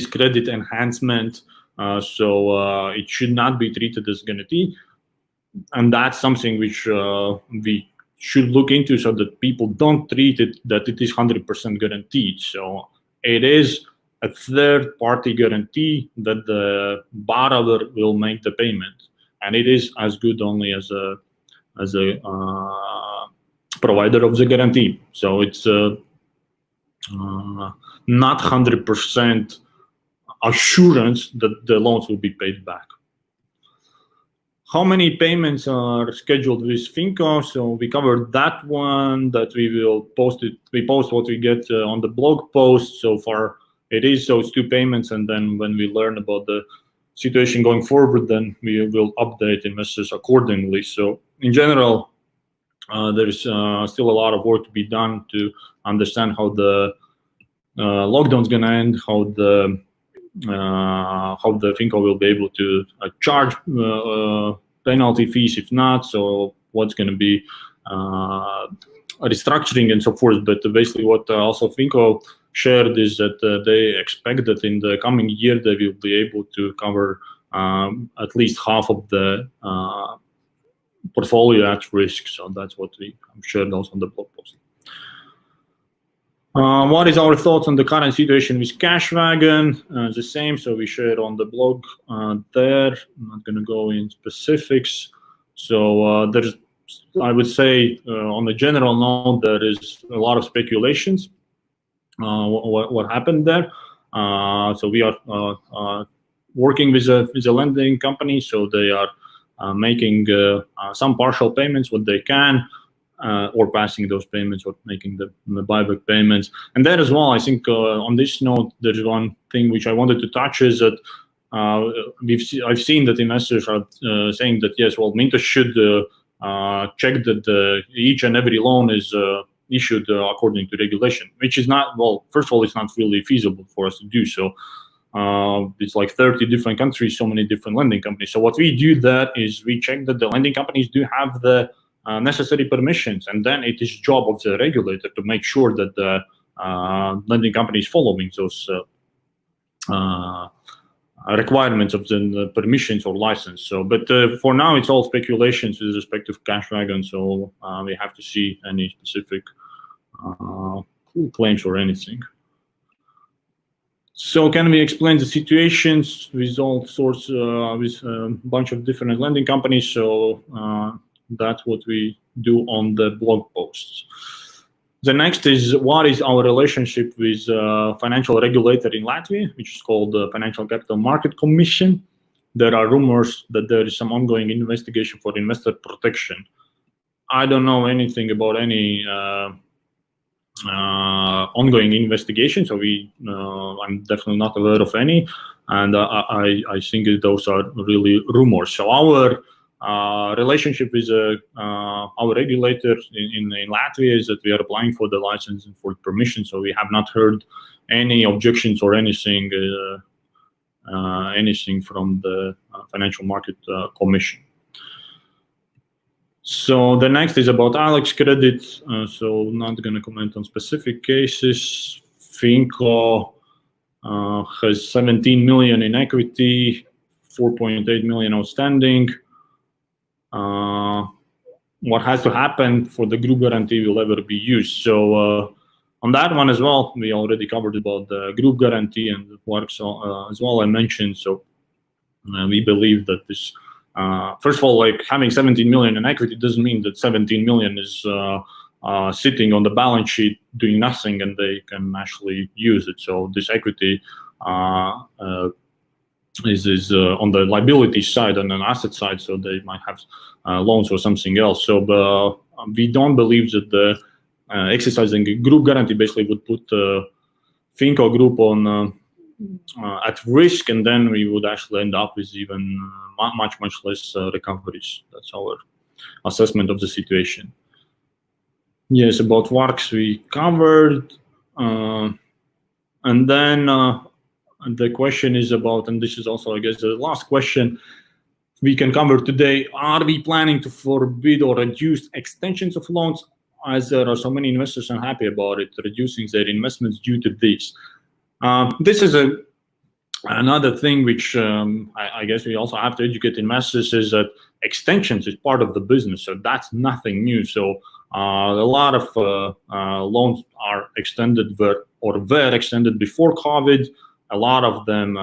credit enhancement so it should not be treated as guarantee, and that's something which we should look into, so that people don't treat it that it is 100% guaranteed. So it is a third-party guarantee that the borrower will make the payment, and it is as good only as a provider of the guarantee. So it's not 100% assurance that the loans will be paid back. How many payments are scheduled with Finco? So we covered that one, that we will post it. We post what we get on the blog post. So far it is those 2 payments, and then when we learn about the situation going forward, then we will update investors accordingly. So in general, there's still a lot of work to be done to understand how the lockdown is going to end, how the Finco will be able to charge penalty fees if not, so what's going to be restructuring and so forth. But basically what also Finco shared is that they expect that in the coming year they will be able to cover at least half of the portfolio at risk. So that's what we shared also on the blog post. What is our thoughts on the current situation with Cashwagon? The same, so we shared on the blog there. I'm not going to go in specifics. So there's, I would say, on a general note, there is a lot of speculations what happened there. So we are working with a lending company, so they are making some partial payments what they can, or passing those payments, or making the buyback payments. And there as well, I think on this note, there's one thing which I wanted to touch is that I've seen that investors are saying that yes, well, Mintos should check that each and every loan is issued according to regulation, which is not, well, first of all, it's not really feasible for us to do so. It's like 30 different countries, so many different lending companies. So what we do that is we check that the lending companies do have the necessary permissions, and then it is job of the regulator to make sure that the lending company is following those requirements of the permissions or license. So, but for now, it's all speculations with respect to Cashwagon. So we have to see any specific claims or anything. So can we explain the situations with all sorts, with a bunch of different lending companies? So that's what we do on the blog posts. The next is, what is our relationship with financial regulator in Latvia, which is called the Financial Capital Market Commission. There are rumors that there is some ongoing investigation for investor protection. I don't know anything about any ongoing investigation, so I'm definitely not aware of any, and I think those are really rumors. So our relationship with our regulator in Latvia is that we are applying for the license and for permission, so we have not heard any objections or anything from the Financial Market Commission. So the next is about Alex Credit. So not going to comment on specific cases. Finco has 17 million in equity, 4.8 million outstanding. What has to happen for the group guarantee will ever be used? So on that one as well, we already covered about the group guarantee and it works as well. I mentioned, so we believe that this. First of all, like having 17 million in equity doesn't mean that 17 million is sitting on the balance sheet doing nothing and they can actually use it. So this equity is on the liability side and an asset side, so they might have loans or something else. So we don't believe that the exercising a group guarantee basically would put Finco Group on at risk, and then we would actually end up with even much less recoveries. That's our assessment of the situation. Yes, about WARCs we covered, and then the question is about, and this is also, I guess, the last question we can cover today: are we planning to forbid or reduce extensions of loans, as there are so many investors unhappy about it, reducing their investments due to this? This is a Another thing which I guess we also have to educate investors is that extensions is part of the business, so that's nothing new. So a lot of loans are extended or were extended before COVID. A lot of them,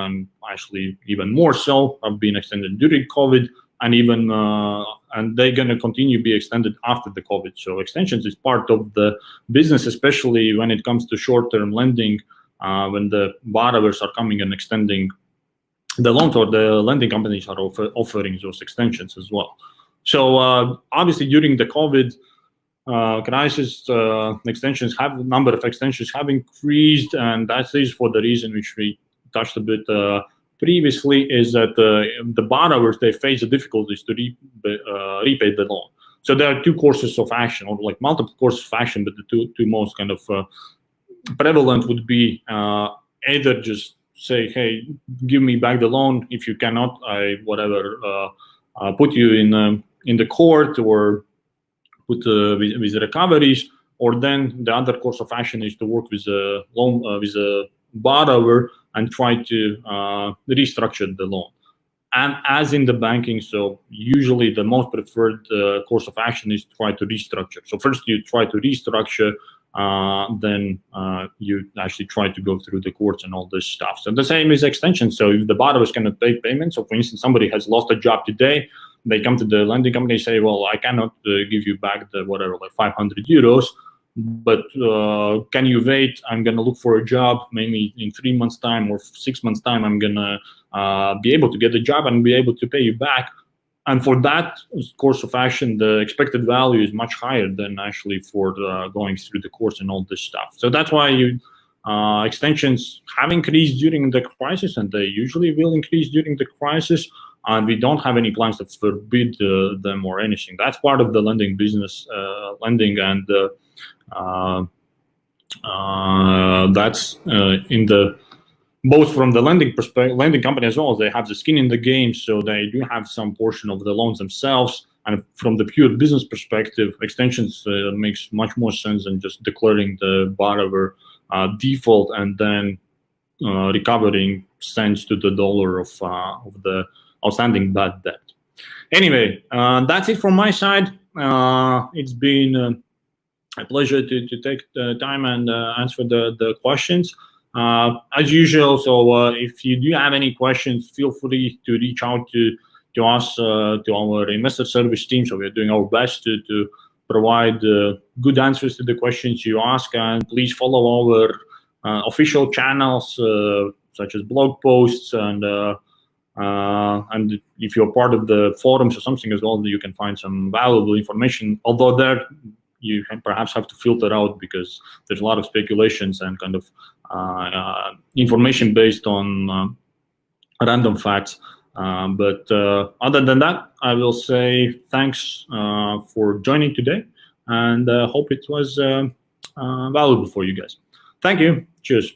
actually even more so, have been extended during COVID, and even and they're going to continue to be extended after the COVID. So extensions is part of the business, especially when it comes to short-term lending. When the borrowers are coming and extending the loans, or the lending companies are offering those extensions as well. So obviously during the COVID crisis, number of extensions have increased, and that is for the reason which we touched a bit previously, is that the borrowers, they face the difficulties to repay the loan. So there are two courses of action, or like multiple courses of action, but the two most kind of prevalent would be either just say, hey, give me back the loan. If you cannot, I put you in the court, or put with recoveries. Or then the other course of action is to work with a loan with a borrower and try to restructure the loan. And as in the banking, so usually the most preferred course of action is to try to restructure. So first you try to restructure, then you actually try to go through the courts and all this stuff. So the same is extension. So if the borrower is going to pay payments, so for instance, somebody has lost a job today, they come to the lending company, say, well, I cannot give you back the like 500 euros, but can you wait? I'm going to look for a job, maybe in 3 months' time or 6 months' time, I'm going to be able to get a job and be able to pay you back. And for that course of action, the expected value is much higher than actually for going through the course and all this stuff. So that's why extensions have increased during the crisis, and they usually will increase during the crisis. And we don't have any plans to forbid them or anything. That's part of the lending business, lending, and that's in the both from the lending perspective, lending company as well as they have the skin in the game, so they do have some portion of the loans themselves. And from the pure business perspective, extensions makes much more sense than just declaring the borrower default and then recovering cents to the dollar of the outstanding bad debt. Anyway, that's it from my side. It's been a pleasure to take the time and answer the questions. As usual, so if you do have any questions, feel free to reach out to us, to our investor service team. So we're doing our best to provide good answers to the questions you ask. And please follow our official channels, such as blog posts, and if you're part of the forums or something as well, you can find some valuable information. Although there you can perhaps have to filter out because there's a lot of speculations and kind of information based on random facts. But other than that, I will say thanks for joining today, and hope it was valuable for you guys. Thank you. Cheers.